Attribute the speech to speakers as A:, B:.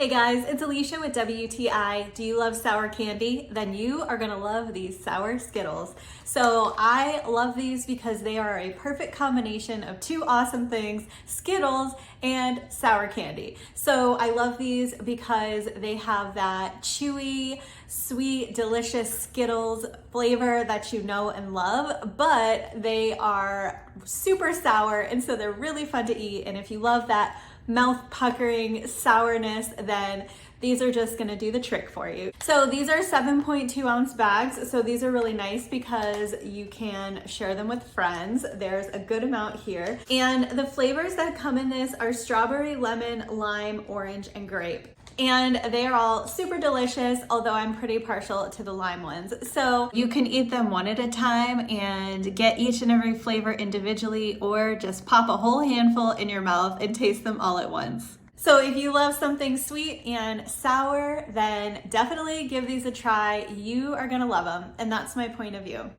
A: Hey guys, it's Alicia with WTI. Do you love sour candy? Then you are gonna love these sour Skittles. So I love these because they are a perfect combination of two awesome things, Skittles and sour candy. So I love these because they have that chewy, sweet, delicious Skittles flavor that you know and love, but they are super sour, and so they're really fun to eat. And if you love that mouth puckering sourness, then these are just gonna do the trick for you. So these are 7.2 ounce bags. So these are really nice because you can share them with friends. There's a good amount here. And the flavors that come in this are strawberry, lemon, lime, orange, and grape. And they are all super delicious, although I'm pretty partial to the lime ones. So you can eat them one at a time and get each and every flavor individually, or just pop a whole handful in your mouth and taste them all at once. So if you love something sweet and sour, then definitely give these a try. You are gonna love them, and that's my point of view.